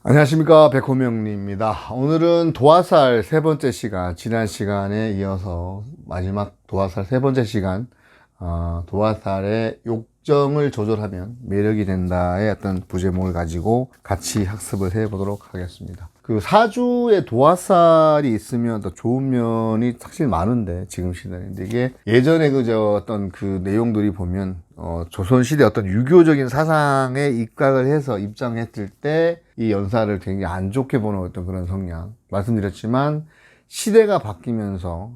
안녕하십니까, 백호명리입니다. 오늘은 도화살 세 번째 시간, 지난 시간에 이어서 마지막 도화살 세 번째 시간, 도화살의 욕정을 조절하면 매력이 된다의 어떤 부제목을 가지고 같이 학습을 해보도록 하겠습니다. 그 사주에 도화살이 있으면 더 좋은 면이 사실 많은데, 지금 시대인데, 이게 예전에 어떤 그 내용들이 보면, 조선시대 어떤 유교적인 사상에 입각을 해서 입장했을 때 이 연사를 굉장히 안 좋게 보는 어떤 그런 성향. 말씀드렸지만, 시대가 바뀌면서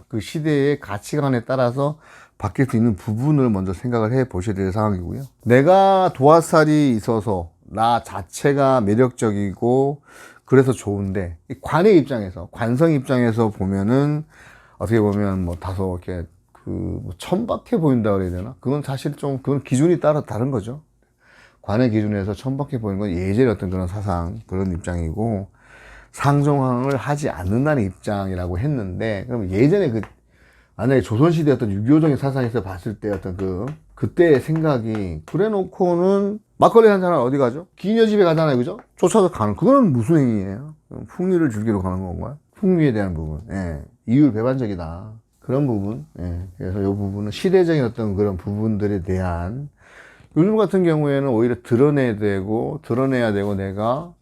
그 시대의 가치관에 따라서 바뀔 수 있는 부분을 먼저 생각을 해 보셔야 될 상황이고요. 내가 도화살이 있어서 나 자체가 매력적이고 그래서 좋은데, 관의 입장에서, 관성 입장에서 보면은 어떻게 보면 뭐 다소 이렇게 천박해 보인다 그래야 되나? 그건 사실 그건 기준이 따라 다른 거죠. 관의 기준에서 천박해 보이는 건 예전의 어떤 그런 사상, 그런 입장이고, 상종을 하지 않는다는 입장이라고 했는데, 그럼 예전에 만약에 조선시대 어떤 유교적인 사상에서 봤을 때 그때의 생각이, 그래 놓고는 막걸리 한 잔은 어디 가죠? 기녀 집에 가잖아요, 그죠? 쫓아서 가는, 그거는 무슨 행위예요? 풍류를 즐기러 가는 건가요? 풍류에 대한 부분, 예. 이율배반적이다. 그런 부분, 예. 그래서 이 부분은 시대적인 어떤 그런 부분들에 대한, 요즘 같은 경우에는 오히려 드러내야 되고 내가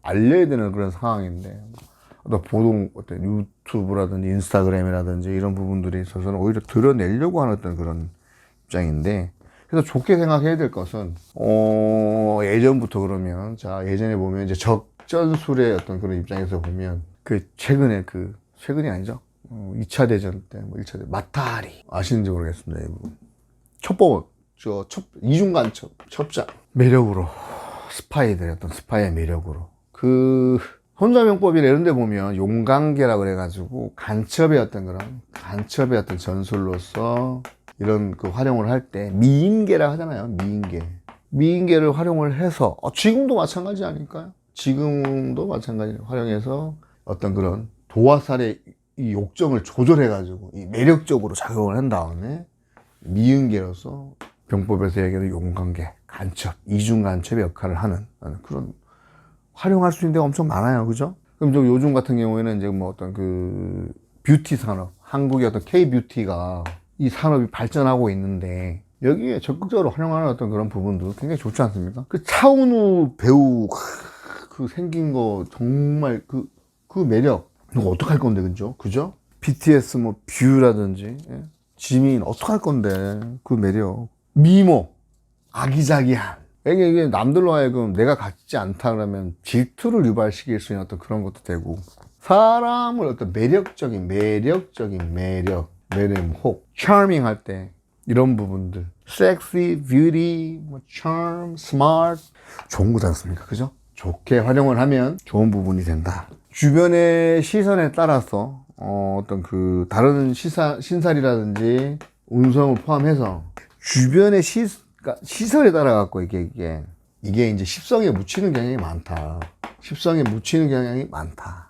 알려야 되는 그런 상황인데, 보통 어떤 유튜브라든지 인스타그램이라든지 이런 부분들에 있어서는 오히려 드러내려고 하는 어떤 그런 입장인데, 그래서 좋게 생각해야 될 것은 예전부터 그러면, 자, 예전에 보면 이제 적전술의 어떤 그런 입장에서 보면, 최근이 아니죠, 2차 대전 때, 1차 대전 마타리 아시는지 모르겠습니다. 이 부분. 첩보원, 이중간첩, 첩자. 매력으로, 스파이의 매력으로. 손자병법이나 이런 데 보면 용강계라 그래가지고 간첩의 어떤 전술로서 이런 활용을 할 때 미인계라 하잖아요. 미인계를 활용을 해서, 지금도 마찬가지 아닐까요? 지금도 마찬가지로 활용해서 어떤 그런 도화살의 이 욕정을 조절해가지고 이 매력적으로 작용을 한 다음에 미인계로서 병법에서 얘기하는 용관계, 간첩, 이중간첩의 역할을 하는 그런, 활용할 수 있는 데가 엄청 많아요. 그죠? 그럼 요즘 같은 경우에는 이제 뷰티 산업, 한국의 어떤 K-뷰티가 이 산업이 발전하고 있는데, 여기에 적극적으로 활용하는 어떤 그런 부분도 굉장히 좋지 않습니까? 차은우 배우, 생긴 거, 정말 그 매력, 이거 어떡할 건데, 그죠? BTS 뷰라든지, 예? 지민, 어떡할 건데, 그 매력. 미모, 아기자기한. 이게 남들로 하여금 내가 갖지 않다 그러면 질투를 유발시킬 수 있는 어떤 그런 것도 되고, 사람을 어떤 매력적인 매력, 혹, charming 할 때, 이런 부분들. sexy, beauty, charm, smart. 좋은 거지 않습니까? 그죠? 좋게 활용을 하면 좋은 부분이 된다. 주변의 시선에 따라서, 다른 신살이라든지, 운성을 포함해서 주변의 시설에 따라 갖고 이게 이제 십성에 묻히는 경향이 많다.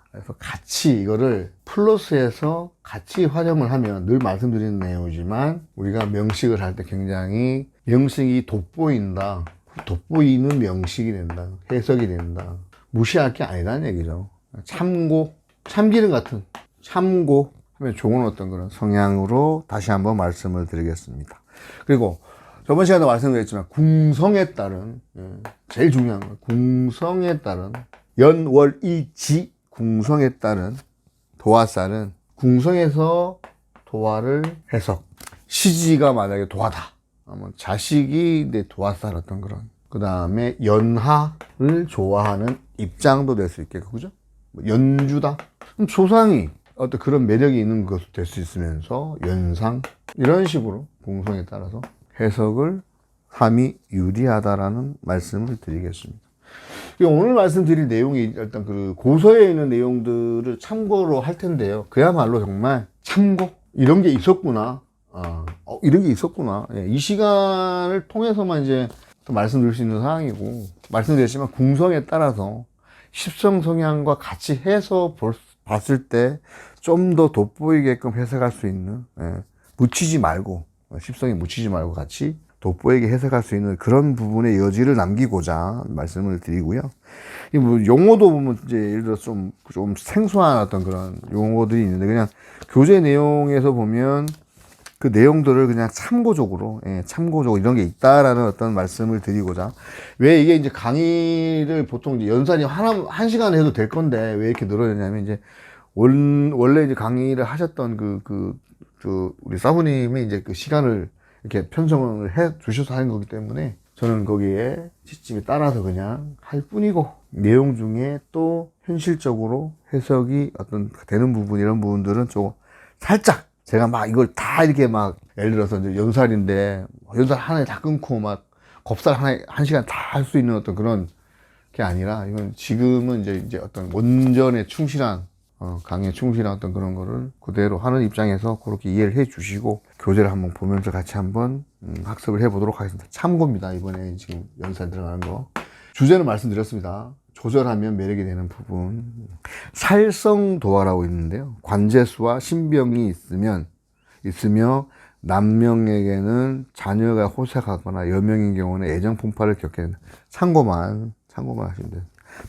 그래서 같이 이거를 플러스해서 같이 활용을 하면, 늘 말씀드리는 내용이지만, 우리가 명식을 할 때 굉장히 명식이 돋보이는 명식이 된다. 해석이 된다. 무시할 게 아니라는 얘기죠. 참기름 같은 참고 하면 좋은 어떤 그런 성향으로 다시 한번 말씀을 드리겠습니다. 그리고 저번 시간에 말씀드렸지만, 궁성에 따른, 제일 중요한 건 궁성에 따른 연월이지, 궁성에 따른 도화살은 궁성에서 도화를 해석. 시지가 만약에 도화다, 자식이 내 도화살 어떤 그런, 그 다음에 연하를 좋아하는 입장도 될 수 있겠고, 그죠? 연주다, 조상이 어떤 그런 매력이 있는 것도 될 수 있으면서, 연상, 이런 식으로 궁성에 따라서 해석을 함이 유리하다라는 말씀을 드리겠습니다. 오늘 말씀드릴 내용이 일단 고서에 있는 내용들을 참고로 할 텐데요. 그야말로 정말 참고, 이런 게 있었구나. 이 시간을 통해서만 이제 또 말씀드릴 수 있는 상황이고, 말씀드렸지만 궁성에 따라서 십성 성향과 같이 해서 봤을 때 좀 더 돋보이게끔 해석할 수 있는, 십성에 묻히지 말고 같이 돋보이게 해석할 수 있는 그런 부분의 여지를 남기고자 말씀을 드리고요. 이 뭐 용어도 보면 이제 예를 들어 좀 생소한 어떤 그런 용어들이 있는데 그냥 교재 내용에서 보면 그 내용들을 그냥 참고적으로, 참고적으로 이런 게 있다라는 어떤 말씀을 드리고자. 왜 이게 이제 강의를 보통 이제 연산이 한 시간 해도 될 건데 왜 이렇게 늘어졌냐면 이제 원래 이제 강의를 하셨던 우리 사부님이 이제 그 시간을 이렇게 편성을 해 주셔서 하는 거기 때문에 저는 거기에 지침에 따라서 그냥 할 뿐이고 내용 중에 또 현실적으로 해석이 어떤 되는 부분 이런 부분들은 좀 살짝 제가 막 이걸 다 이렇게 막 예를 들어서 이제 연살인데 연살 하나에 다 끊고 막 겁살 하나에 한 시간 다 할 수 있는 어떤 그런 게 아니라 이건 지금은 이제 어떤 원전에 충실한 강의에 충실한 어떤 그런 거를 그대로 하는 입장에서 그렇게 이해를 해 주시고 교재를 한번 보면서 같이 한번 학습을 해 보도록 하겠습니다. 참고입니다. 이번에 지금 연산 들어가는 거 주제는 말씀드렸습니다. 조절하면 매력이 되는 부분. 살성도화라고 있는데요. 관제수와 신병이 있으며 남명에게는 자녀가 호색하거나 여명인 경우는 애정 풍파를 겪게 된다. 참고만 하시면 돼요.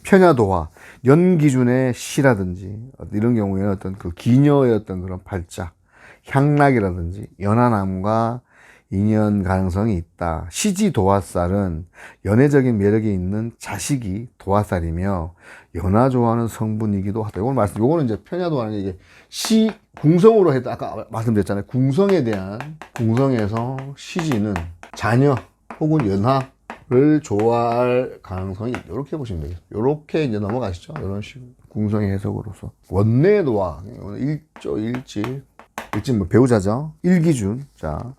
편야도화, 연기준의 시라든지 이런 경우에는 어떤 그 기녀의 어떤 그런 발작, 향락이라든지 연하남과 인연 가능성이 있다. 시지 도화살은 연애적인 매력이 있는 자식이 도화살이며 연하 좋아하는 성분이기도 하다. 요거는 이제 편야도화는 이게 궁성으로 해도 아까 말씀드렸잖아요. 궁성에서 시지는 자녀 혹은 연하를 좋아할 가능성이 이렇게 보시면 되겠어요. 이렇게 이제 넘어가시죠. 이런 식으로 궁성의 해석으로서 원내도화, 일지 뭐 배우자죠. 일기준. 자,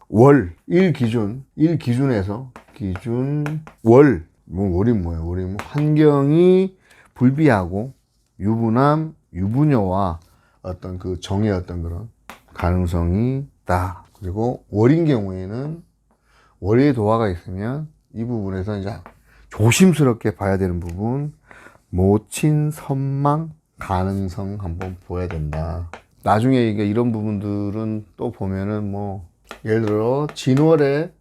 일기준에서 월이 뭐예요? 월이 뭐 환경이 불비하고 유부남, 유부녀와 어떤 그 정의 어떤 그런 가능성이 있다. 그리고 월인 경우에는 월의 도화가 있으면 이 부분에서 이제 조심스럽게 봐야 되는 부분, 모친, 선망 가능성 한번 보여야 된다. 나중에 이런 부분들은 또 보면은 뭐 예를 들어 진월의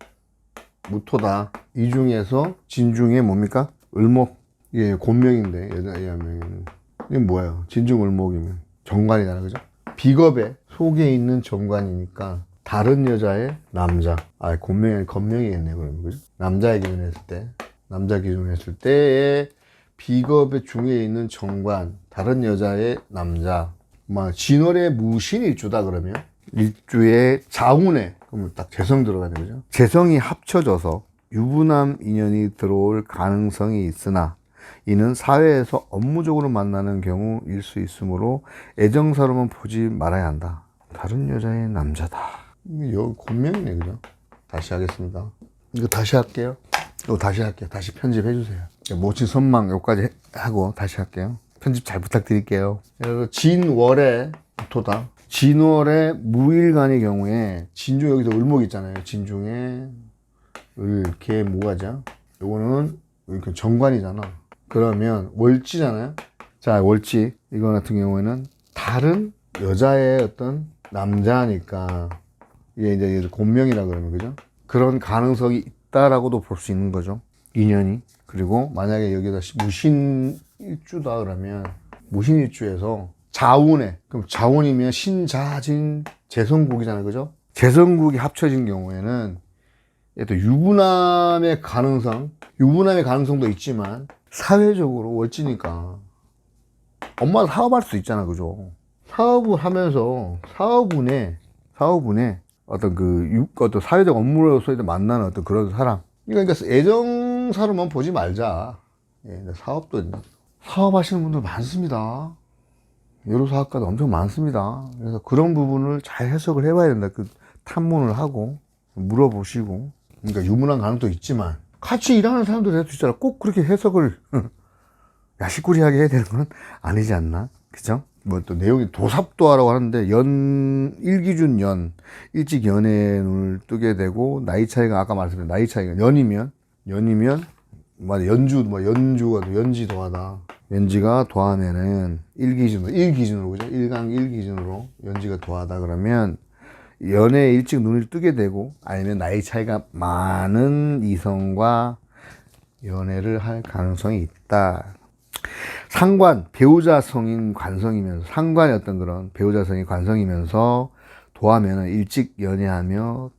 무토다. 이 중에서 진중에 뭡니까? 을목. 예, 곤명인데 여자면 이게 뭐예요? 진중 을목이면 정관이잖아, 그죠? 비겁에 속에 있는 정관이니까 다른 여자의 남자. 곤명이 건명이겠네 그러면, 그죠? 남자 기준으로 했을 때의 비겁의 중에 있는 정관, 다른 여자의 남자. 진월의 무신일주다 그러면 일주의 자운에 그러면 딱 재성 들어가야 되죠. 재성이 합쳐져서 유부남 인연이 들어올 가능성이 있으나 이는 사회에서 업무적으로 만나는 경우일 수 있으므로 애정사로만 보지 말아야 한다. 다른 여자의 남자다. 여기 곤명이네, 그죠? 다시 하겠습니다. 이거 다시 할게요. 다시 편집해 주세요. 모친 선망 여기까지 하고 다시 할게요. 편집 잘 부탁드릴게요. 진월의 무토다. 진월의 무일간의 경우에 진중 여기서 을목 있잖아요. 진중에 개 모가자. 요거는 이렇게 정관이잖아. 그러면 월지잖아요. 자, 월지 이거 같은 경우에는 다른 여자의 어떤 남자니까 이게 이제 곤명이라 그러면, 그죠? 그런 가능성이 있다라고도 볼 수 있는 거죠. 인연이. 그리고 만약에 여기다 무신일주다 그러면 무신일주에서 자운에, 그럼 자운이면 신자진 재성국이잖아요, 그죠? 재성국이 합쳐진 경우에는 또 유부남의 가능성도 있지만 사회적으로 월지니까 엄마도 사업할 수 있잖아, 그죠? 사업을 하면서 사업운에 어떤 사회적 업무로서 만나는 어떤 그런 사람. 그러니까 애정사로만 보지 말자. 사업하시는 분들 많습니다. 여러 사업가도 엄청 많습니다. 그래서 그런 부분을 잘 해석을 해봐야 된다. 탐문을 하고 물어보시고. 그러니까 유문한 가능도 있지만 같이 일하는 사람들 해도 있잖아. 꼭 그렇게 해석을 야식꾸리하게 해야 되는 건 아니지 않나? 그죠? 뭐 또 내용이 도삽도화라고 하는데 일기준 일찍 연애에 눈을 뜨게 되고 나이 차이가 아까 말씀드린 나이 차이가 연이면 연지 도화다. 연지가 도하면은 일기준으로 그죠? 일기준으로 연지가 도하다 그러면 연애에 일찍 눈을 뜨게 되고 아니면 나이 차이가 많은 이성과 연애를 할 가능성이 있다. 상관, 배우자성인 관성이면서 상관의 어떤 그런 배우자성인 관성이면서 도화면은 일찍 연애하며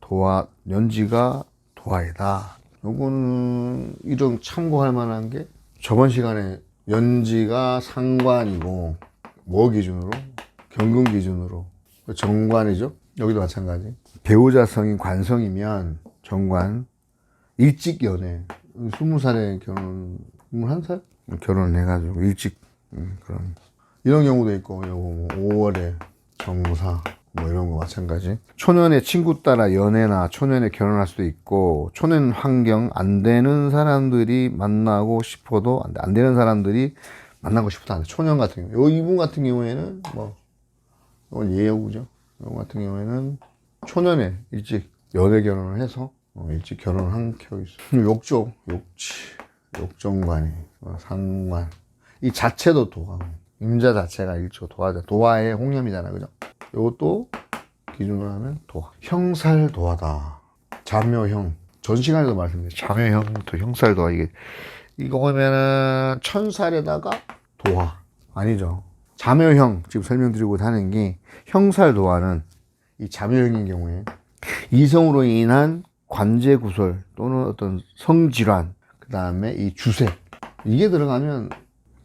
연지가 도화이다. 요거는 이런 참고할 만한 게 저번 시간에 연지가 상관이고 뭐 기준으로? 경금 기준으로 정관이죠. 여기도 마찬가지. 배우자성인 관성이면 정관 일찍 연애 20살에 결혼 21살? 결혼을 해가지고 일찍 그런 이런 경우도 있고 요거 뭐 5월에 정사 뭐 이런 거 마찬가지. 초년에 친구 따라 연애나 초년에 결혼할 수도 있고 초년 환경 안 되는 사람들이 만나고 싶어도 안 되는 사람들이 만나고 싶어도 안 돼. 초년 같은 경우 이분 같은 경우에는 뭐 이건 예여구죠. 이분 같은 경우에는 초년에 일찍 연애 결혼을 해서 일찍 결혼을 한 켜 있어. 욕조, 욕지, 욕정관이 상관 이 자체도 도화고 임자 자체가 일조 도화자 도화의 홍념이잖아, 그죠? 이것도 기준으로 하면 도화. 형살도화다. 자묘형. 전 시간에도 말씀드렸죠. 자묘형부터 형살도화. 이거 보면은 천살에다가 도화. 아니죠. 자묘형. 지금 설명드리고 하는 게 형살도화는 이 자묘형인 경우에 이성으로 인한 관제구설 또는 어떤 성질환, 그 다음에 이 주색. 이게 들어가면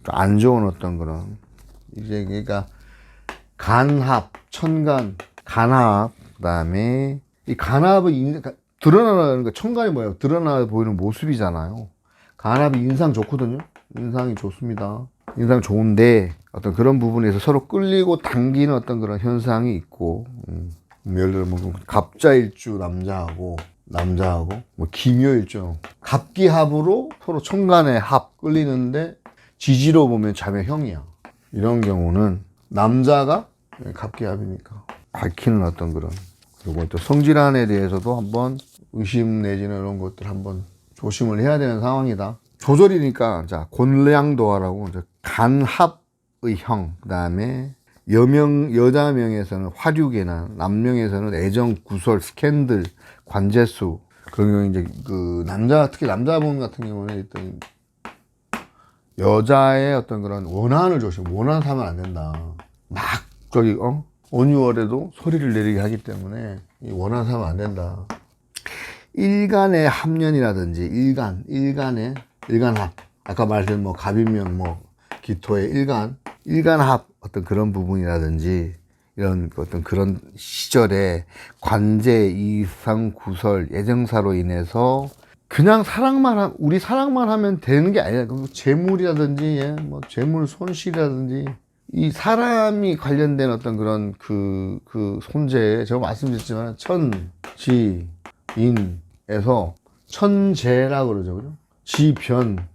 안 좋은 어떤 그런, 이제 그러니까 간합, 천간, 간합, 그 다음에 이 간합이 드러나는 거, 천간이 뭐예요? 드러나 보이는 모습이잖아요. 간합이 인상 좋거든요. 인상이 좋습니다. 인상 좋은데 어떤 그런 부분에서 서로 끌리고 당기는 어떤 그런 현상이 있고, 예를 들어 뭐 갑자일주 남자하고 뭐 기묘일주 갑기합으로 서로 천간의 합 끌리는데 지지로 보면 자매형이야. 이런 경우는 남자가 갑기합이니까 밝히는 어떤 그런, 그리고 또 성질환에 대해서도 한번 의심 내지는 이런 것들 한번 조심을 해야 되는 상황이다. 조절이니까 자 곤량도화라고 간합의 형, 그 다음에 여자명에서는 화류계나 남명에서는 애정 구설 스캔들 관제수, 그런 경우 이제 특히 남자분 같은 경우는 일단 여자의 어떤 그런 원한을 원한 사면 안 된다. 막 온유월에도 소리를 내리게 하기 때문에 이 원한 사면 안 된다. 일간의 합년이라든지 일간합, 아까 말했던 뭐 갑이면 뭐 기토의 일간합 어떤 그런 부분이라든지 이런 어떤 그런 시절에 관제, 이상, 구설, 애정사로 인해서 그냥 우리 사랑만 하면 되는 게 아니라 재물이라든지 뭐 재물 손실이라든지 이 사람이 관련된 어떤 그런 그 손재, 제가 말씀드렸지만 천지인에서 천재라고 그러죠, 그죠? 지변,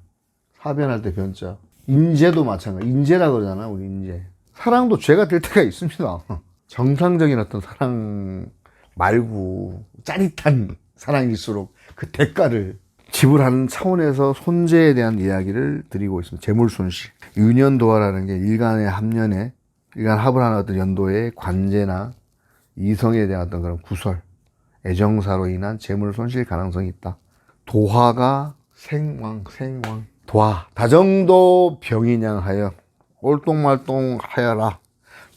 사변할 때 변자. 인재도 마찬가지. 인재라 그러잖아, 우리 인재. 사랑도 죄가 될 때가 있습니다. 정상적인 어떤 사랑 말고 짜릿한 사랑일수록 그 대가를 지불하는 차원에서 손재에 대한 이야기를 드리고 있습니다. 재물손실. 유년도화라는 게 일간 합을 하는 어떤 연도의 관제나 이성에 대한 어떤 그런 구설, 애정사로 인한 재물손실 가능성이 있다. 도화가 생왕. 도화. 다정도 병인양하여 꼴똥말똥 하여라.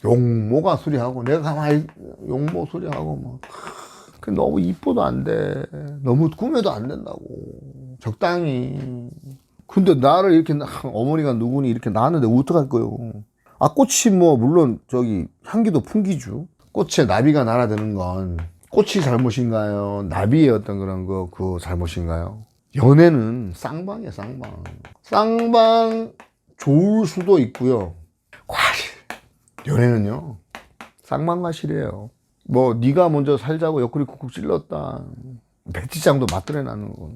용모가 수리하고, 내가 가만히 용모 수리하고, 뭐. 너무 이뻐도 안 돼. 너무 꾸며도 안 된다고. 적당히. 근데 나를 이렇게, 어머니가 누구니 이렇게 낳았는데 어떡할 거요? 꽃이 뭐, 물론, 향기도 풍기죠. 꽃에 나비가 날아드는 건, 꽃이 잘못인가요? 나비의 어떤 그런 그거 잘못인가요? 연애는 쌍방이야, 쌍방. 쌍방 좋을 수도 있고요. 과실. 연애는요, 쌍방과실이에요. 뭐 네가 먼저 살자고 옆구리 쿡쿡 찔렀다. 배치장도 맞들어나는 거.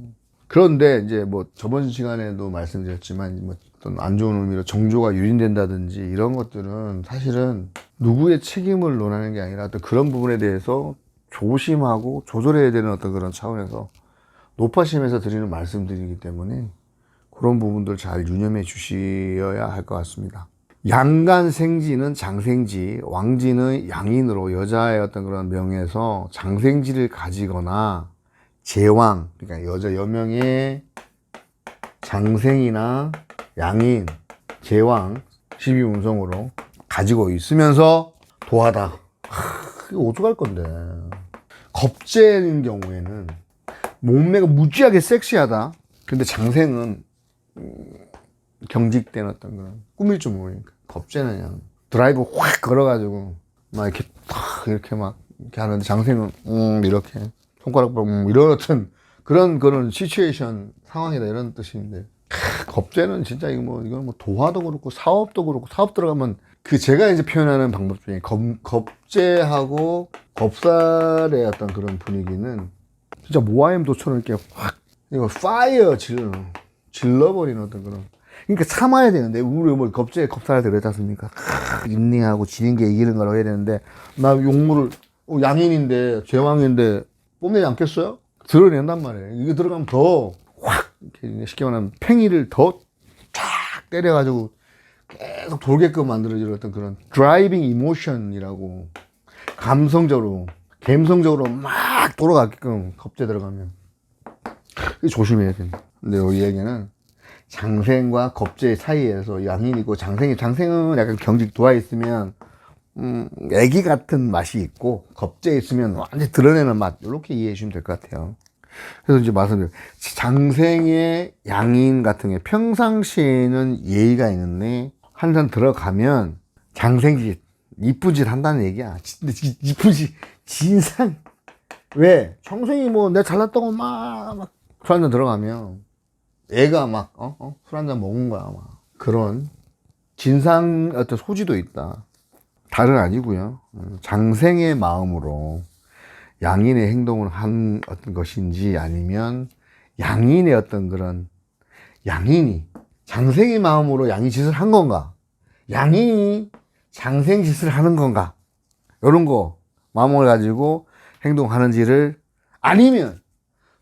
그런데 이제 뭐 저번 시간에도 말씀드렸지만 뭐 어떤 안 좋은 의미로 정조가 유린된다든지 이런 것들은 사실은 누구의 책임을 논하는 게 아니라 어떤 그런 부분에 대해서 조심하고 조절해야 되는 어떤 그런 차원에서 높아심에서 드리는 말씀드리기 때문에 그런 부분들 잘 유념해 주셔야 할 것 같습니다. 양간생지는 장생지, 왕지는 양인으로 여자의 어떤 그런 명에서 장생지를 가지거나 제왕, 그러니까 여자 여명의 장생이나 양인, 제왕 12운성으로 가지고 있으면서 도하다. 이거 어떡할 건데. 겁재인 경우에는 몸매가 무지하게 섹시하다. 근데 장생은 경직된 어떤 그런 꾸밀 줄 모르니까. 겁재는 그냥 드라이브 확 걸어가지고 막 이렇게 탁 이렇게 막 이렇게 하는데, 장생은 이렇게 손가락 이런 어떤 그런 시츄에이션 상황이다 이런 뜻인데, 겁재는 진짜 이건 뭐 도화도 그렇고 사업도 그렇고, 사업 들어가면 그 제가 이제 표현하는 방법 중에 겁재하고 겁살의 어떤 그런 분위기는 진짜 모하임도처럼 이렇게 확 이거 파이어 질러버리는 어떤 그런. 그러니까 참아야 되는데, 우리 뭐 겁살한테 그랬지 않습니까? 인내하고 지는 게 이기는 거라고 해야 되는데, 나 용무를 양인인데 제왕인데 뽐내지 않겠어요? 드러낸단 말이에요. 이게 들어가면 더 확 쉽게 말하면 팽이를 더 쫙 때려가지고 계속 돌게끔 만들어지는 어떤 그런 드라이빙 이모션이라고, 감성적으로 막 돌아가게끔 겁재 들어가면 조심해야 된다. 근데 이 얘기는 장생과 겁재 사이에서 양인이고, 장생은 약간 경직 도화 있으면 애기 같은 맛이 있고, 겁재 있으면 완전히 드러내는 맛, 이렇게 이해해 주시면 될 것 같아요. 그래서 이제 말씀드려요. 장생의 양인 같은 게 평상시에는 예의가 있는데, 한잔 들어가면 장생짓, 이쁜 짓 한다는 얘기야. 근데 이쁜 짓, 진상. 왜? 평생이 뭐, 내가 잘났다고 막 술 한잔 들어가면, 애가 막, 술 한잔 먹은 거야, 막. 그런 진상 어떤 소지도 있다. 다른 아니고요. 장생의 마음으로 양인의 행동을 한 어떤 것인지, 아니면 양인의 어떤 그런, 양인이 장생의 마음으로 양이 짓을 한 건가, 양인이 장생 짓을 하는 건가, 이런 거 마음을 가지고 행동하는지를, 아니면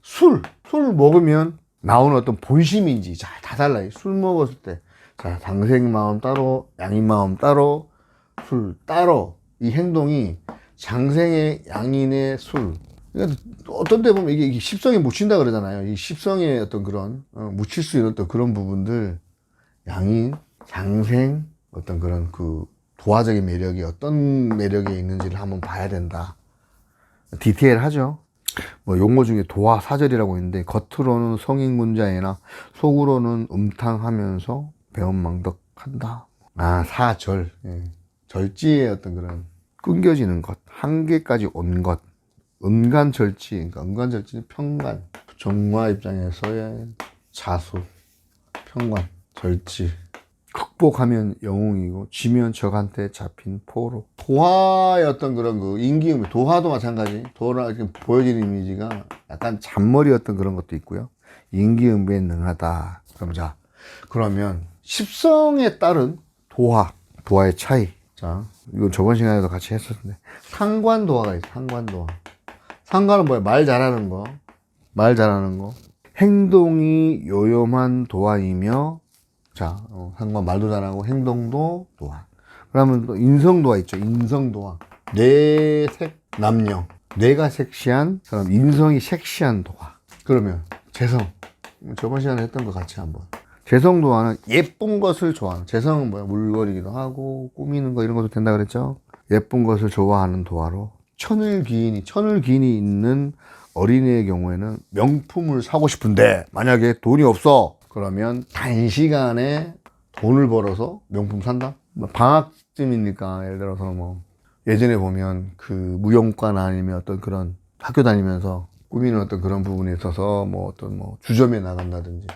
술 먹으면 나오는 어떤 본심인지, 자, 다 달라요. 술 먹었을 때, 자, 장생 마음 따로, 양인 마음 따로, 술 따로, 이 행동이 장생의 양인의 술. 그러니까 어떤 데 보면 이게 십성에 묻힌다 그러잖아요. 이 십성의 어떤 그런, 묻힐 수 있는 어떤 그런 부분들, 양인, 장생, 어떤 그런 그 도화적인 매력이 어떤 매력이 있는지를 한번 봐야 된다. 디테일하죠. 뭐 용어 중에 도화 사절이라고 있는데, 겉으로는 성인군자이나 속으로는 음탕하면서 배은망덕한다. 아, 사절. 예. 절지의 어떤 그런 끊겨지는 것, 한계까지 온 것, 은간절지. 그러니까 은간절지는 평간, 정화 입장에서의 자수, 평관, 절지. 극복하면 영웅이고, 지면 적한테 잡힌 포로. 도화의 어떤 그런 그 인기음, 도화도 마찬가지. 도화 이렇게 보여지는 이미지가 약간 잔머리였던 그런 것도 있고요. 인기응변에 능하다. 그러면 십성에 따른 도화의 차이. 자, 이건 저번 시간에도 같이 했었는데, 상관도화가 있어. 상관은 뭐야? 말 잘하는 거. 행동이 요염한 도화이며, 자, 상관 말도 잘하고 행동도 도화. 그러면 또 인성도화 있죠. 인성도화. 뇌색 남녀. 뇌가 섹시한 사람, 인성이 섹시한 도화. 그러면 재성. 저번 시간에 했던 거 같이 한번. 재성도화는 예쁜 것을 좋아하는. 재성은 뭐야? 물거리기도 하고 꾸미는 거 이런 것도 된다 그랬죠. 예쁜 것을 좋아하는 도화로, 천을귀인이 있는 어린이의 경우에는 명품을 사고 싶은데, 만약에 돈이 없어, 그러면 단시간에 돈을 벌어서 명품 산다? 방학쯤이니까, 예를 들어서 뭐 예전에 보면 그 무용과나 아니면 어떤 그런 학교 다니면서 꾸미는 어떤 그런 부분에 있어서 뭐 어떤 뭐 주점에 나간다든지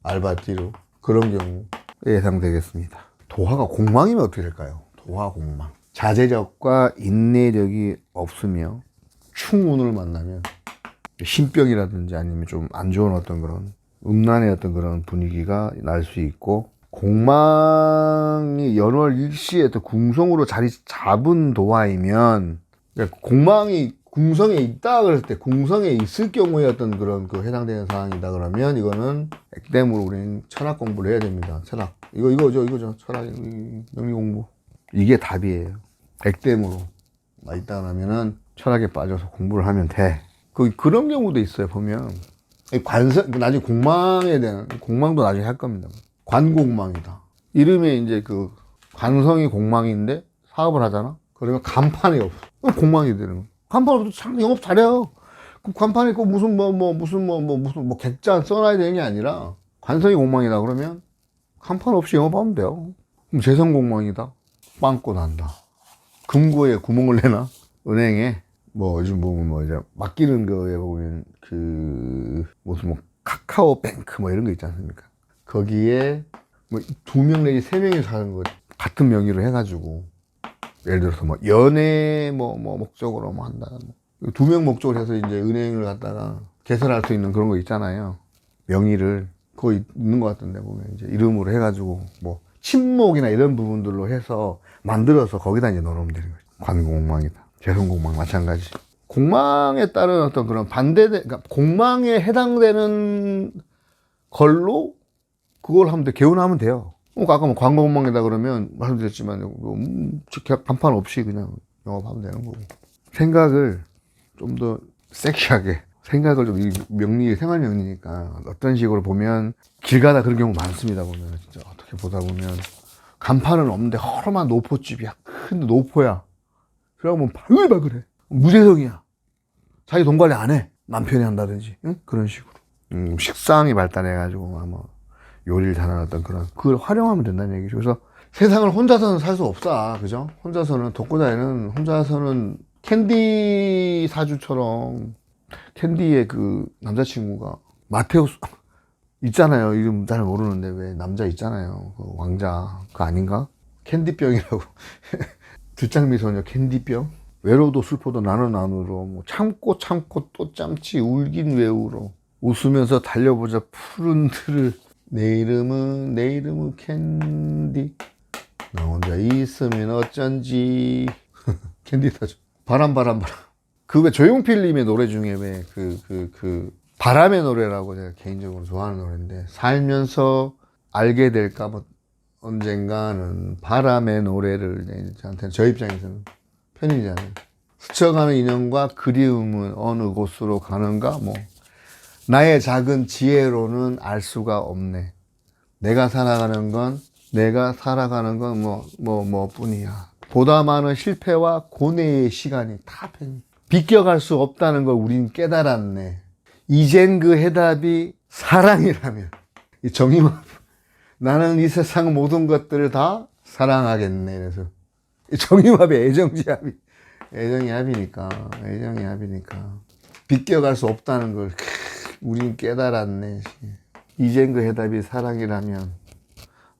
알바띠로, 그런 경우 예상되겠습니다. 도화가 공망이면 어떻게 될까요? 도화 공망. 자제력과 인내력이 없으며 충운을 만나면 신병이라든지 아니면 좀 안 좋은 어떤 그런 음란의 어떤 그런 분위기가 날 수 있고, 공망이 연월 일시에 또 궁성으로 자리 잡은 도화이면, 그러니까 공망이 궁성에 있다 그랬을 때 궁성에 있을 경우에 어떤 그런 그 해당되는 사항이다 그러면 이거는 액땜으로 우리는 철학 공부를 해야 됩니다. 철학 이거죠 철학 명리 공부 이게 답이에요. 액땜으로 있다 그러면은 철학에 빠져서 공부를 하면 돼. 그런 경우도 있어요. 보면 관성 나중에 공망에 대한 공망도 나중에 할 겁니다. 관공망이다. 이름에 이제 그 관성이 공망인데 사업을 하잖아. 그러면 간판이 없어. 공망이 되는 거. 간판 없어도 참 영업 잘해요. 그 간판에 그 무슨 객잔 써놔야 되는 게 아니라 관성이 공망이다 그러면 간판 없이 영업하면 돼요. 그럼 재성 공망이다. 빵꾸 난다. 금고에 구멍을 내나? 은행에 요즘 보면 이제 맡기는 거에 보면 무슨 카카오뱅크 이런 거 있지 않습니까? 거기에 2명 내지 3명이 사는 거 같은 명의로 해가지고 예를 들어서 연애 목적으로 한다. 2명 목적으로 해서 이제 은행을 갖다가 개설할 수 있는 그런 거 있잖아요. 명의를 그거 있는 것 같은데 보면 이제 이름으로 해가지고 친목이나 이런 부분들로 해서 만들어서 거기다 이제 넣어놓으면 되는 거죠. 관공망이다. 재성공망 마찬가지. 공망에 따른 어떤 그런 그러니까 공망에 해당되는 걸로 그걸 하면 돼. 개운하면 돼요. 아까 관공망이다 그러면 말씀드렸지만 간판 없이 그냥 영업하면 되는 거고. 생각을 좀 더 섹시하게 생각을 좀 명리 생활 명리니까 어떤 식으로 보면 길 가다 그런 경우 많습니다. 보면 진짜 어떻게 보다 보면 간판은 없는데 허름한 노포집이야. 큰 노포야. 그러면 바글바글해. 무재성이야. 자기 돈 관리 안 해. 남편이 한다든지 그런 식으로. 식상이 발달해가지고 요리를 잘하는 어떤 그걸 활용하면 된다는 얘기죠. 그래서 세상을 혼자서는 살 수 없다. 그죠? 혼자서는 독고다이는 혼자서는 캔디 사주처럼 캔디의 그 남자친구가 마테우스 있잖아요. 이름 잘 모르는데 왜 남자 있잖아요. 그 왕자 그거 아닌가? 캔디병이라고. 뒷장미소녀 캔디병. 외로도 슬퍼도 나는 안으로 참고 또 참지 울긴 왜 울어. 웃으면서 달려보자 푸른 들을 내 이름은 캔디 나 혼자 있으면 어쩐지. 캔디 사주. 바람. 그 왜 조용필님의 노래 중에 왜 바람의 노래라고 제가 개인적으로 좋아하는 노래인데 살면서 알게 될까 언젠가는 바람의 노래를 저한테는 저 입장에서는 편이잖아요. 스쳐가는 인연과 그리움은 어느 곳으로 가는가 나의 작은 지혜로는 알 수가 없네. 내가 살아가는 건 뿐이야. 보다 많은 실패와 고뇌의 시간이 다 비껴갈 수 없다는 걸 우린 깨달았네. 이젠 그 해답이 사랑이라면 이 정의만 나는 이 세상 모든 것들을 다 사랑하겠네. 그래서 이 정의합의 애정이 합이니까 비껴갈 수 없다는 걸 우린 깨달았네. 이젠 그 해답이 사랑이라면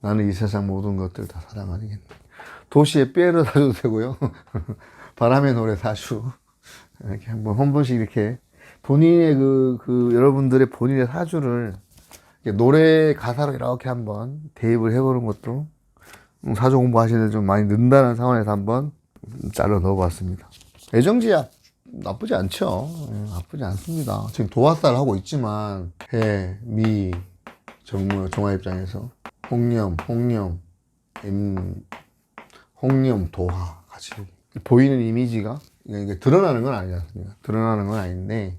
나는 이 세상 모든 것들을 다 사랑하겠네. 도시의 뼈를 사줘도 되고요. 바람의 노래 사주. 이렇게 한 번씩 이렇게 본인의 여러분들의 본인의 사주를 노래 가사로 이렇게 한번 대입을 해보는 것도 사주 공부하시는 데 좀 많이 는다는 상황에서 한번 잘라 넣어봤습니다. 애정지야 나쁘지 않죠. 나쁘지 않습니다. 지금 도화살 하고 있지만 해, 미, 정화 입장에서 홍념, 도화 같이 보이는 이미지가 이게 드러나는 건 아니지 않습니까? 드러나는 건 아닌데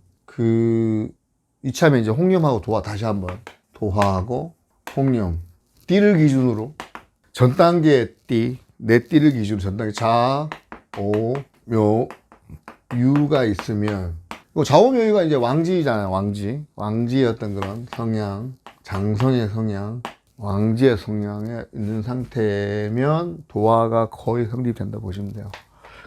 이참에 이제 홍념하고 도화 다시 한번 도화하고 홍념 띠를 기준으로 전 단계의 내 띠를 기준으로 전 단계 자, 오, 묘, 유가 있으면 좌오묘유가 이제 왕지잖아요. 왕지의 어떤 그런 성향, 장성의 성향, 왕지의 성향에 있는 상태면 도화가 거의 성립된다 보시면 돼요.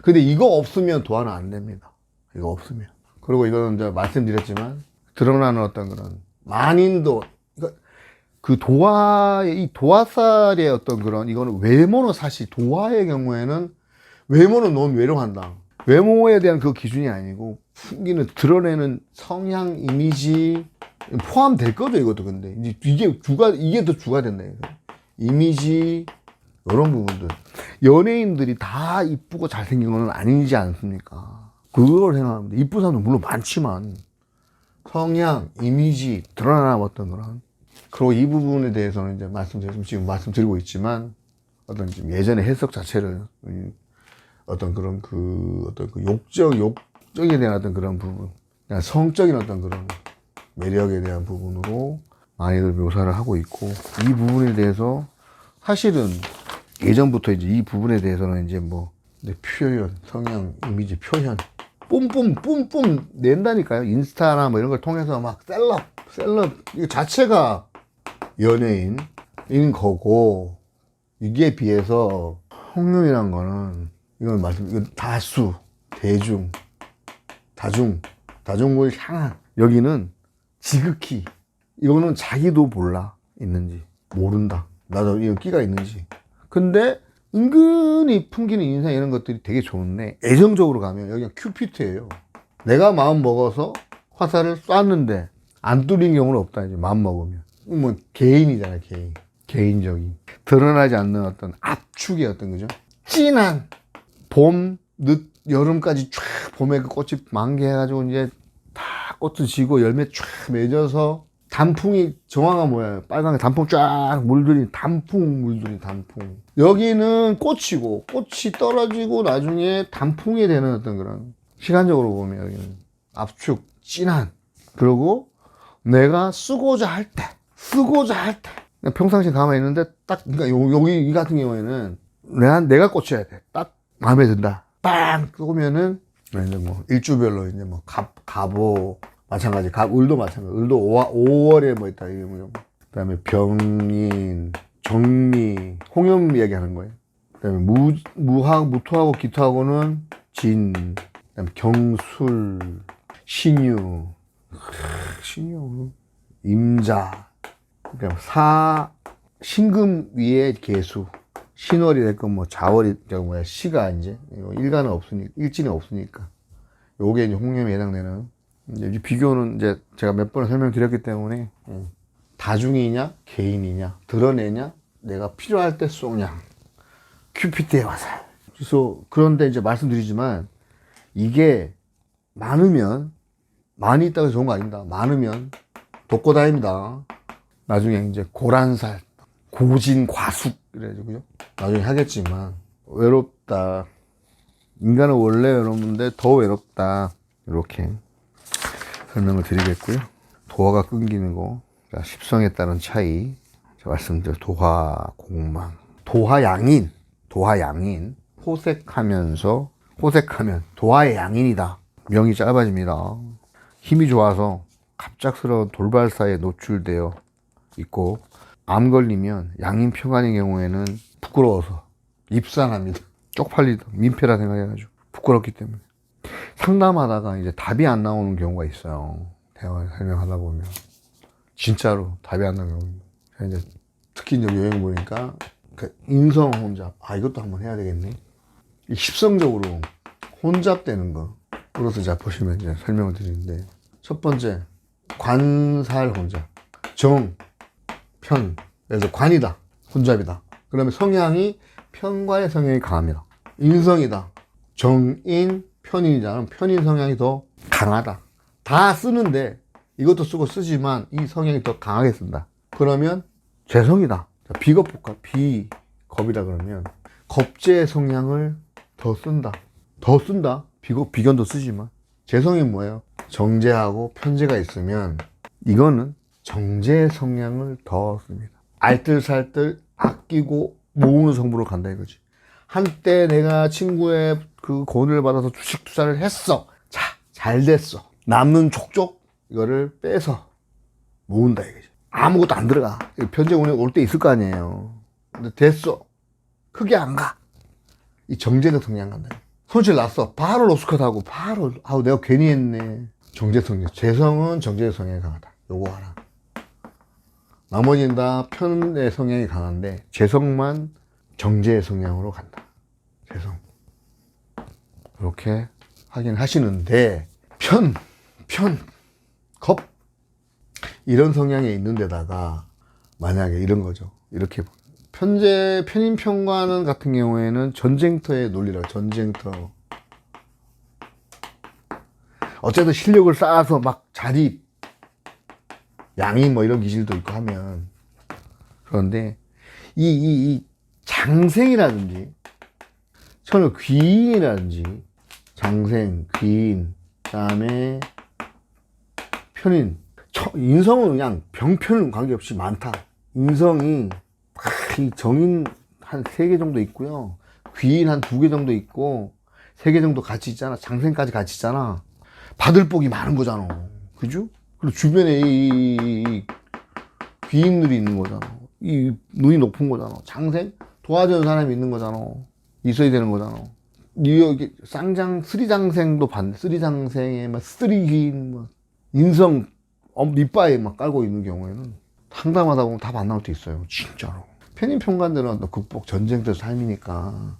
근데 이거 없으면 도화는 안 됩니다. 이거 없으면. 그리고 이거는 이제 말씀드렸지만 드러나는 어떤 그런 만인도 이 도화살의 어떤 그런 이거는 외모는 사실 도화의 경우에는 외모는 너무 외로한다. 외모에 대한 그 기준이 아니고 풍기는 드러내는 성향, 이미지 포함될 거죠. 이것도 근데 이게 더 주가 된다. 이미지 이런 부분들 연예인들이 다 이쁘고 잘생긴 건 아니지 않습니까? 그걸 생각합니다. 이쁜 사람도 물론 많지만 성향, 이미지, 드러나는 어떤 그런. 그리고 이 부분에 대해서는 이제 지금 말씀드리고 있지만 어떤 지금 예전의 해석 자체를 어떤 그런 어떤 그 욕정에 대한 어떤 그런 부분, 그냥 성적인 어떤 그런 매력에 대한 부분으로 많이들 묘사를 하고 있고, 이 부분에 대해서 사실은 예전부터 이제 이 부분에 대해서는 이제 뭐 표현, 성향, 이미지, 표현 뿜뿜 낸다니까요. 인스타나 뭐 이런 걸 통해서 막 셀럽 이거 자체가 연예인인 거고, 이게 비해서 홍룡이란 거는 이건 다수, 다중을 향한, 여기는 지극히, 이거는 자기도 몰라 있는지, 모른다, 나도 이런 끼가 있는지. 근데 은근히 풍기는 인상 이런 것들이 되게 좋은데, 애정적으로 가면 여기가 큐피트예요. 내가 마음 먹어서 화살을 쐈는데 안 뚫린 경우는 없다. 이제 마음 먹으면 뭐 개인이잖아요. 개인적인, 드러나지 않는 어떤 압축의 어떤, 그죠? 진한 봄, 늦 여름까지 쫙, 봄에 그 꽃이 만개해가지고 이제 다 꽃도 지고 열매 쫙 맺어서 단풍이, 정화가 뭐야, 빨강에 단풍 쫙 물들인 단풍. 여기는 꽃이고, 꽃이 떨어지고 나중에 단풍이 되는 어떤 그런, 시간적으로 보면 여기는 압축, 진한. 그리고 내가 쓰고자 할 때 평상시에 가만히 있는데 딱, 그러니까 여기 이 같은 경우에는 내가 꽂혀야 돼. 딱 마음에 든다. 빵 쏘면은 이제 뭐 일주별로 이제 뭐 갑오 마찬가지, 을도 마찬가지. 을도 5월에 뭐 있다. 그다음에 병인, 정미, 홍염 얘기하는 거예요. 그다음에 무토하고 기토하고는 진, 그다음에 경술, 신유, 임자, 그러니까 신금 위에 개수, 신월이 됐건 뭐 자월이 됐건 뭐야, 시가 이제 일간은 없으니까, 일진이 없으니까 요게 이제 홍염에 해당되는. 이제 비교는 이제 제가 몇 번 설명드렸기 때문에, 다중이냐 개인이냐, 드러내냐, 내가 필요할 때 쏘냐, 큐피트의 화살. 그래서 그런데 이제 말씀드리지만, 이게 많이 있다고 해서 좋은 거 아닙니다. 많으면 독고다입니다. 나중에 이제 고란살, 고진, 과숙 이래가지고, 그죠? 나중에 하겠지만, 외롭다, 인간은 원래 외로운데 더 외롭다, 이렇게 설명을 드리겠고요. 도화가 끊기는 거, 십성에 따른 차이, 제가 말씀드린 도화 공망, 도화양인, 호색하면 도화의 양인이다. 명이 짧아집니다. 힘이 좋아서 갑작스러운 돌발사에 노출되어 있고, 암 걸리면 양인 평간의 경우에는 부끄러워서 입산합니다. 쪽팔리다, 민폐라 생각해가지고 부끄럽기 때문에. 상담하다가 이제 답이 안 나오는 경우가 있어요. 대화 설명하다 보면 진짜로 답이 안 나오는 경우. 이제 특히 이제 여행 보니까 인성 혼잡, 이것도 한번 해야 되겠네. 십성적으로 혼잡되는 거. 그래서 자 보시면 이제 설명을 드리는데, 첫 번째 관살 혼잡, 편, 그래서 관이다, 혼잡이다. 그러면 성향이 편과의 성향이 강합니다. 인성이다, 정인, 편인이잖아. 편인 성향이 더 강하다. 다 쓰는데 이것도 쓰고 쓰지만 이 성향이 더 강하게 쓴다. 그러면 재성이다. 비겁 볼까? 비겁이다 그러면 겁재의 성향을 더 쓴다. 비견도 쓰지만. 재성이 뭐예요? 정제하고 편제가 있으면 이거는 정제의 성향을 더 씁니다. 알뜰살뜰 아끼고 모으는 성부로 간다 이거지. 한때 내가 친구의 그 권유를 받아서 주식 투자를 했어. 자, 잘 됐어. 남는 족족 이거를 빼서 모은다 이거지. 아무것도 안 들어가. 편제 올 때 있을 거 아니에요. 근데 됐어. 크게 안 가. 이 정제적 성향 간다. 손실 났어. 바로 로스컷하고 바로 내가 괜히 했네. 정제성향. 재성은 정제적 성향이 강하다. 요거 하나. 나머지는 다 편의 성향이 강한데 재성만 정제의 성향으로 간다. 재성. 이렇게 하긴 하시는데, 겁 이런 성향이 있는 데다가 만약에 이런 거죠. 이렇게 편인 평관 같은 경우에는 전쟁터의 논리라. 전쟁터 어쨌든 실력을 쌓아서 막 자립, 양인 뭐 이런 기질도 있고 하면. 그런데 이 장생이라든지 처음에 귀인이라든지 장생, 귀인, 그다음에 편인, 인성은 그냥 병편은 관계없이 많다. 인성이 이 정인 한 3개 정도 있고요. 귀인 한 2개 정도 있고 3개 정도 같이 있잖아. 장생까지 같이 있잖아. 받을 복이 많은 거잖아. 그죠? 그리고 주변에 이 귀인들이 있는 거잖아. 이 눈이 높은 거잖아. 장생? 도와주는 사람이 있는 거잖아. 있어야 되는 거잖아. 여기 쌍장, 쓰리장생도 봤네. 쓰리장생에 막 쓰리귀인, 막 인성 밑바에 막 깔고 있는 경우에는 상담하다 보면 답 안 나올 때 있어요. 진짜로. 편인평간들은 극복 전쟁터 삶이니까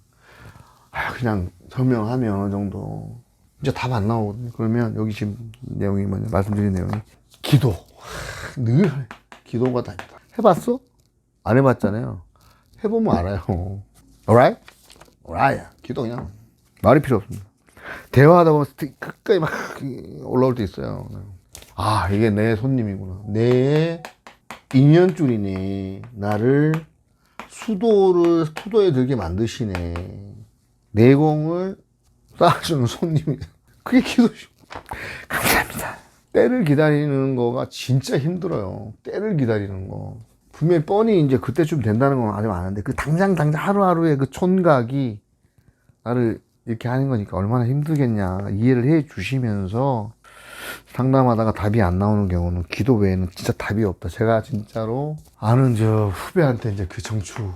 그냥 설명하면 어느 정도 이제 답 안 나오거든요. 그러면 여기 지금 내용이 뭐냐, 말씀드린 내용이 기도. 늘 기도가 다니다. 해봤어? 안 해봤잖아요. 해보면 알아요. alright? alright. 기도 그냥 말이 필요 없습니다. 대화하다 보면 끝까지 막 올라올 때 있어요. 이게 내 손님이구나. 내 인연줄이네. 나를 수도에 들게 만드시네. 내공을 쌓아주는 손님이. 그게 기도죠. 감사합니다. 때를 기다리는 거가 진짜 힘들어요. 때를 기다리는 거. 분명히 뻔히 이제 그때쯤 된다는 건 아직 아는데, 그 당장 하루하루의 그 촌각이 나를 이렇게 하는 거니까 얼마나 힘들겠냐. 이해를 해 주시면서 상담하다가 답이 안 나오는 경우는 기도 외에는 진짜 답이 없다. 제가 진짜로 아는 저 후배한테 이제 그 정축,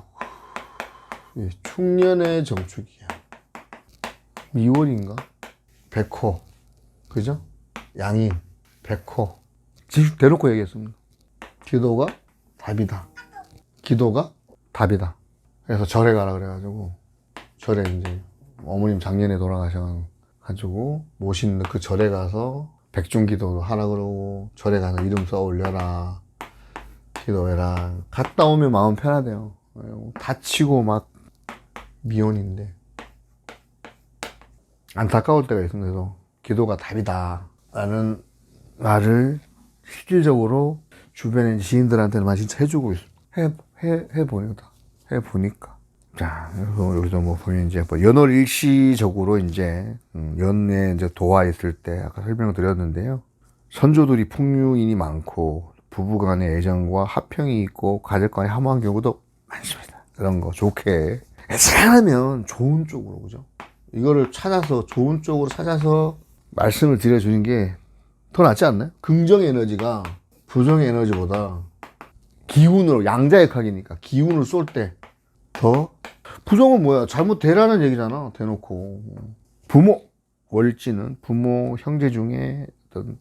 충년의 정축이야. 미월인가? 백호. 그죠? 양인, 백호. 대놓고 얘기했습니다. 기도가 답이다. 기도가 답이다. 그래서 절에 가라 그래가지고, 절에 이제 어머님 작년에 돌아가셔가지고 모시는 그 절에 가서 백중기도를 하라 그러고, 절에 가서 이름 써 올려라, 기도해라. 갔다 오면 마음 편하대요. 다치고 막 미혼인데 안타까울 때가 있습니다. 그래서 기도가 답이다 라는 말을 실질적으로 주변에 지인들한테는 진짜 해주고 있어. 해보니까. 자, 그래서 여기서 뭐 보면 이제 연월 일시적으로 이제, 연에 이제 도화했을 때 아까 설명을 드렸는데요. 선조들이 풍류인이 많고, 부부 간의 애정과 화평이 있고, 가족 간의 화목한 경우도 많습니다. 그런 거 좋게. 잘하면 좋은 쪽으로, 그죠? 이거를 찾아서, 좋은 쪽으로 찾아서 말씀을 드려주는 게 더 낫지 않나요? 긍정 에너지가 부정 에너지보다 기운으로, 양자역학이니까 기운을 쏠 때 더, 부정은 뭐야? 잘못되라는 얘기잖아. 대놓고. 부모, 월지는 부모, 형제 중에 어떤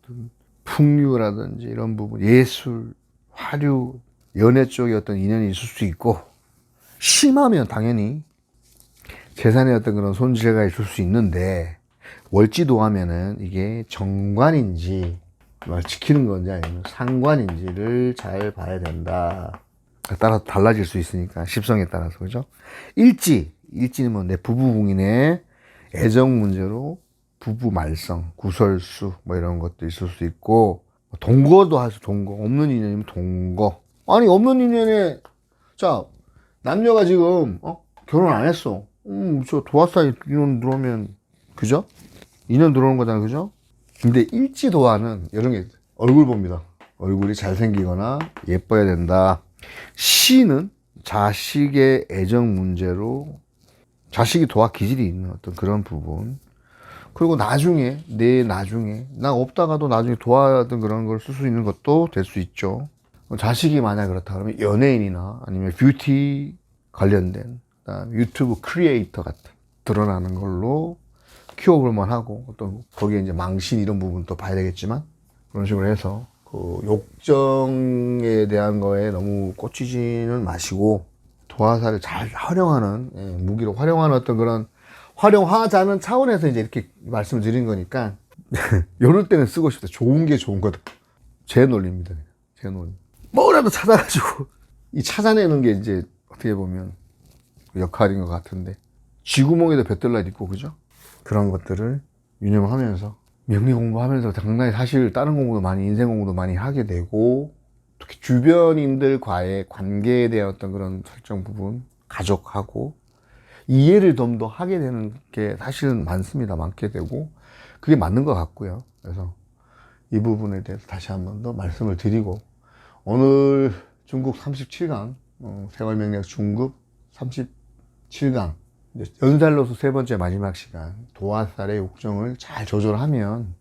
풍류라든지 이런 부분, 예술, 화류, 연애 쪽에 어떤 인연이 있을 수 있고, 심하면 당연히 재산의 어떤 그런 손실가 있을 수 있는데, 월지도 하면은 이게 정관인지, 지키는 건지 아니면 상관인지를 잘 봐야 된다. 따라서 달라질 수 있으니까, 십성에 따라서, 그죠? 일지는 뭐 내 부부궁인의 애정 문제로 부부 말썽, 구설수, 뭐 이런 것도 있을 수 있고, 동거도 하죠, 동거. 없는 인연이면 동거. 아니, 없는 인연에, 자, 남녀가 지금, 결혼 안 했어. 저 도화살 인연 들어오면, 그죠? 인연 들어오는 거잖아, 그죠? 근데 일지도화는 이런 게 얼굴 봅니다. 얼굴이 잘생기거나 예뻐야 된다. 시는 자식의 애정 문제로, 자식이 도화 기질이 있는 어떤 그런 부분. 그리고 나중에, 나 없다가도 나중에 도와든 그런 걸 쓸 수 있는 것도 될 수 있죠. 자식이 만약 그렇다 그러면 연예인이나 아니면 뷰티 관련된, 그다음에 유튜브 크리에이터 같은 드러나는 걸로 키워볼만 하고, 어떤 거기에 이제 망신 이런 부분도 봐야 되겠지만, 그런 식으로 해서 그 욕정에 대한 거에 너무 꽂히지는 마시고, 도화살을 잘 활용하는, 무기로 활용하는 어떤 그런, 활용하자는 차원에서 이제 이렇게 말씀을 드린 거니까, 이럴 때는 쓰고 싶다. 좋은 게 좋은 거다. 제 논리입니다. 제 논리. 뭐라도 찾아가지고, 이 찾아내는 게 이제 어떻게 보면 역할인 것 같은데, 쥐구멍에도 뱃들라 있고, 그죠? 그런 것들을 유념하면서 명리 공부하면서 상당히 사실 다른 공부도 많이, 인생 공부도 많이 하게 되고, 특히 주변인들과의 관계에 대한 어떤 그런 설정 부분, 가족하고 이해를 좀 더 하게 되는 게 사실은 많습니다. 많게 되고, 그게 맞는 것 같고요. 그래서 이 부분에 대해서 다시 한 번 더 말씀을 드리고, 오늘 중국 37강, 생활명리학 중급 37강, 연살로서 세 번째 마지막 시간, 도화살의 욕정을 잘 조절하면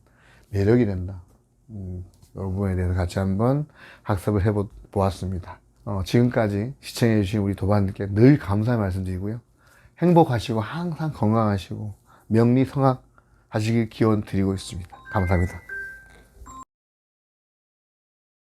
매력이 된다. 이 부분에 대해서 같이 한번 학습을 보았습니다. 지금까지 시청해주신 우리 도반님께 늘 감사의 말씀드리고요. 행복하시고 항상 건강하시고 명리성학 하시길 기원 드리고 있습니다. 감사합니다.